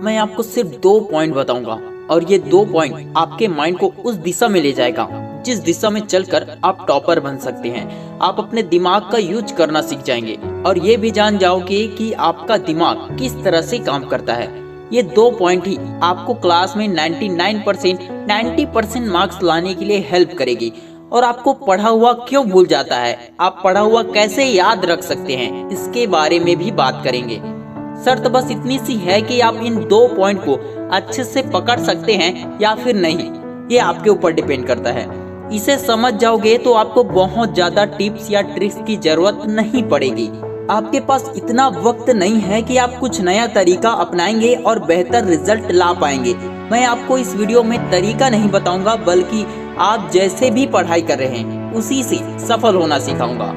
मैं आपको सिर्फ 2 पॉइंट बताऊंगा और ये 2 पॉइंट आपके माइंड को उस दिशा में ले जाएगा जिस दिशा में चलकर आप टॉपर बन सकते हैं। आप अपने दिमाग का यूज करना सीख जाएंगे और ये भी जान जाओगे कि आपका दिमाग किस तरह से काम करता है। ये 2 पॉइंट ही आपको क्लास में 99% 90% मार्क्स लाने के लिए हेल्प करेगी। और आपको पढ़ा हुआ क्यों भूल जाता है, आप पढ़ा हुआ कैसे याद रख सकते हैं, इसके बारे में भी बात करेंगे। शर्त बस इतनी सी है कि आप इन 2 पॉइंट को अच्छे से पकड़ सकते हैं या फिर नहीं, ये आपके ऊपर डिपेंड करता है। इसे समझ जाओगे तो आपको बहुत ज्यादा टिप्स या ट्रिक्स की जरूरत नहीं पड़ेगी। आपके पास इतना वक्त नहीं है कि आप कुछ नया तरीका अपनाएंगे और बेहतर रिजल्ट ला पाएंगे। मैं आपको इस वीडियो में तरीका नहीं बताऊंगा, बल्कि आप जैसे भी पढ़ाई कर रहे हैं उसी से सफल होना सिखाऊंगा।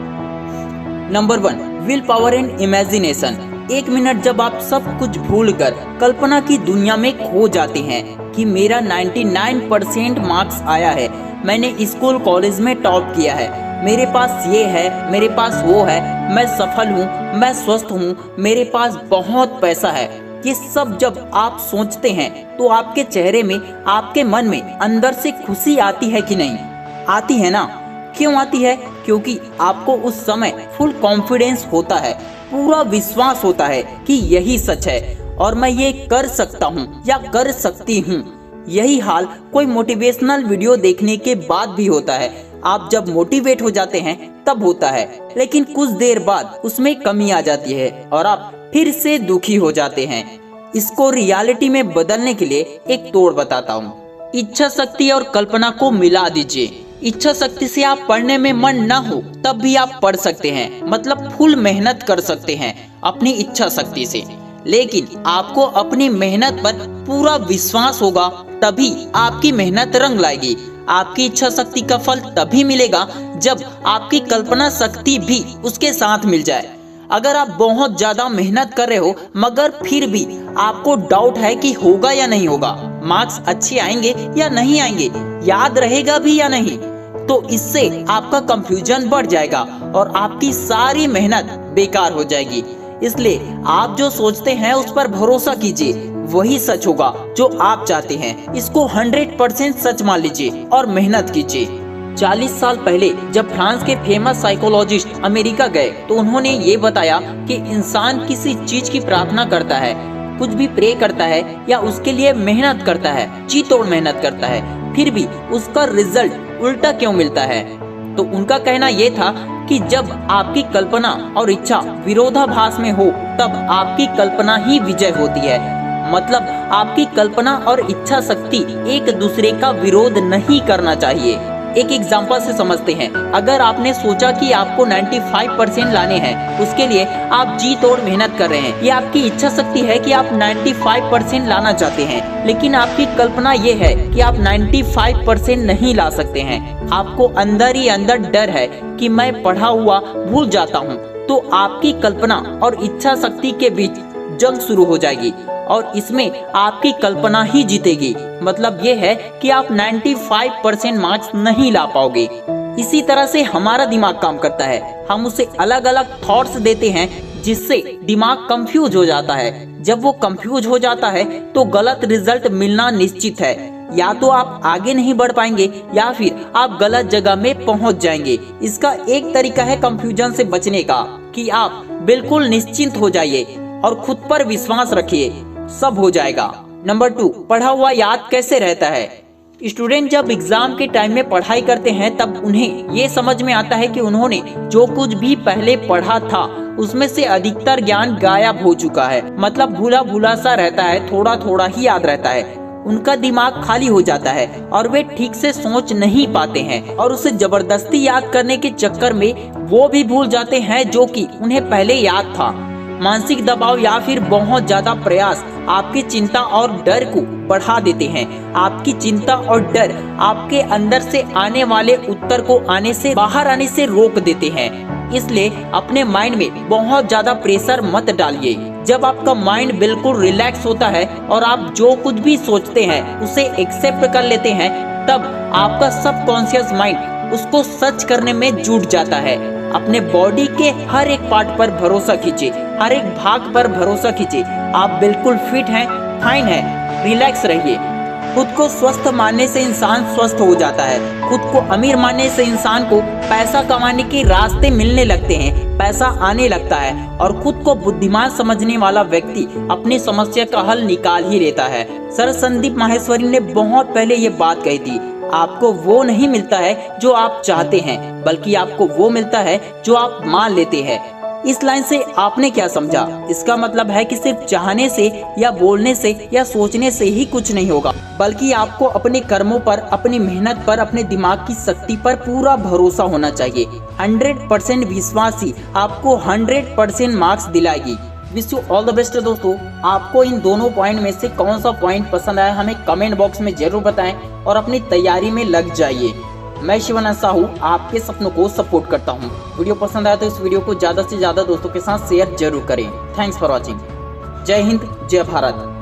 Number 1, will power and imagination. 1 minute जब आप सब कुछ भूलकर कल्पना की दुनिया में खो जाते हैं कि मेरा 99% मार्क्स आया है, मैंने स्कूल कॉलेज में टॉप किया है, मेरे पास ये है, मेरे पास वो है, मैं सफल हूँ, मैं स्वस्थ हूँ, मेरे पास बहुत पैसा है। ये सब जब आप सोचते हैं तो आपके चेहरे में, आपके मन में अंदर से खुशी आती है कि नहीं? आती है ना? क्यों आती है? क्योंकि आपको उस समय फुल कॉन्फिडेंस होता है, पूरा विश्वास होता है कि यही सच है और मैं ये कर सकता हूँ या कर सकती हूँ। यही हाल कोई मोटिवेशनल वीडियो देखने के बाद भी होता है। आप जब मोटिवेट हो जाते हैं तब होता है, लेकिन कुछ देर बाद उसमें कमी आ जाती है और आप फिर से दुखी हो जाते हैं। इसको रियलिटी में बदलने के लिए एक तोड़ बताता हूँ। इच्छा शक्ति और कल्पना को मिला दीजिए। इच्छा शक्ति से आप पढ़ने में मन न हो तब भी आप पढ़ सकते हैं, मतलब फुल मेहनत कर सकते हैं अपनी इच्छा शक्ति से। लेकिन आपको अपनी मेहनत पर पूरा विश्वास होगा, तभी आपकी मेहनत रंग लाएगी। आपकी इच्छा शक्ति का फल तभी मिलेगा जब आपकी कल्पना शक्ति भी उसके साथ मिल जाए। अगर आप बहुत ज्यादा मेहनत कर रहे हो मगर फिर भी आपको डाउट है कि होगा या नहीं होगा, मार्क्स अच्छे आएंगे या नहीं आएंगे, याद रहेगा भी या नहीं, तो इससे आपका कंफ्यूजन बढ़ जाएगा और आपकी सारी मेहनत बेकार हो जाएगी। इसलिए आप जो सोचते हैं उस पर भरोसा कीजिए, वही सच होगा जो आप चाहते हैं। इसको 100% सच मान लीजिए और मेहनत कीजिए। 40 साल पहले जब फ्रांस के फेमस साइकोलॉजिस्ट अमेरिका गए तो उन्होंने ये बताया कि इंसान किसी चीज की प्रार्थना करता है, कुछ भी प्रे करता है या उसके लिए मेहनत करता है, जी तोड़ मेहनत करता है, फिर भी उसका रिजल्ट उल्टा क्यों मिलता है। तो उनका कहना ये था कि जब आपकी कल्पना और इच्छा विरोधाभास में हो तब आपकी कल्पना ही विजय होती है। मतलब आपकी कल्पना और इच्छा शक्ति एक दूसरे का विरोध नहीं करना चाहिए। एक एग्जांपल से समझते हैं। अगर आपने सोचा कि आपको 95% लाने हैं, उसके लिए आप जी तोड़ मेहनत कर रहे हैं, ये आपकी इच्छा शक्ति है कि आप 95% लाना चाहते हैं, लेकिन आपकी कल्पना ये है कि आप 95% नहीं ला सकते हैं। आपको अंदर ही अंदर डर है कि मैं पढ़ा हुआ भूल जाता हूँ, तो आपकी कल्पना और इच्छा शक्ति के बीच जंग शुरू हो जाएगी और इसमें आपकी कल्पना ही जीतेगी। मतलब ये है कि आप 95% मार्क्स नहीं ला पाओगे। इसी तरह से हमारा दिमाग काम करता है। हम उसे अलग अलग थॉट्स देते हैं जिससे दिमाग कंफ्यूज हो जाता है। जब वो कंफ्यूज हो जाता है तो गलत रिजल्ट मिलना निश्चित है। या तो आप आगे नहीं बढ़ पाएंगे या फिर आप गलत जगह में पहुंच जाएंगे। इसका एक तरीका है कंफ्यूजन से बचने का कि आप बिल्कुल निश्चिंत हो जाइए और खुद पर विश्वास रखिए, सब हो जाएगा। नंबर 2, पढ़ा हुआ याद कैसे रहता है। स्टूडेंट जब एग्जाम के टाइम में पढ़ाई करते हैं तब उन्हें ये समझ में आता है कि उन्होंने जो कुछ भी पहले पढ़ा था उसमें से अधिकतर ज्ञान गायब हो चुका है। मतलब भूला भूला सा रहता है, थोड़ा थोड़ा ही याद रहता है। उनका दिमाग खाली हो जाता है और वे ठीक से सोच नहीं पाते हैं और उसे जबरदस्ती याद करने के चक्कर में वो भी भूल जाते हैं जो कि उन्हें पहले याद था। मानसिक दबाव या फिर बहुत ज्यादा प्रयास आपकी चिंता और डर को बढ़ा देते हैं। आपकी चिंता और डर आपके अंदर से आने वाले उत्तर को आने से बाहर आने से रोक देते हैं। इसलिए अपने माइंड में बहुत ज्यादा प्रेशर मत डालिए। जब आपका माइंड बिल्कुल रिलैक्स होता है और आप जो कुछ भी सोचते हैं उसे एक्सेप्ट कर लेते हैं, तब आपका सबकॉन्शियस माइंड उसको सच करने में जुट जाता है। अपने बॉडी के हर एक पार्ट पर भरोसा कीजिए, हर एक भाग पर भरोसा कीजिए। आप बिल्कुल फिट हैं, फाइन है, रिलैक्स रहिए। खुद को स्वस्थ मानने से इंसान स्वस्थ हो जाता है। खुद को अमीर मानने से इंसान को पैसा कमाने के रास्ते मिलने लगते हैं, पैसा आने लगता है और खुद को बुद्धिमान समझने वाला व्यक्ति अपनी समस्या का हल निकाल ही लेता है। सर संदीप माहेश्वरी ने बहुत पहले ये बात कही थी, आपको वो नहीं मिलता है जो आप चाहते हैं, बल्कि आपको वो मिलता है जो आप मान लेते हैं। इस लाइन से आपने क्या समझा? इसका मतलब है कि सिर्फ चाहने से या बोलने से या सोचने से ही कुछ नहीं होगा, बल्कि आपको अपने कर्मों पर, अपनी मेहनत पर, अपने दिमाग की शक्ति पर पूरा भरोसा होना चाहिए। 100% विश्वास ही आपको 100% मार्क्स दिलाएगी। Wish you all the best दोस्तों। आपको इन दोनों पॉइंट में से कौन सा पॉइंट पसंद आया हमें कमेंट बॉक्स में जरूर बताएं और अपनी तैयारी में लग जाइए। मैं शिवानंद साहू आपके सपनों को सपोर्ट करता हूँ। वीडियो पसंद आया तो इस वीडियो को ज़्यादा से ज़्यादा दोस्तों के साथ शेयर जरूर करें। Thanks for watching. जय हिंद, जय भारत।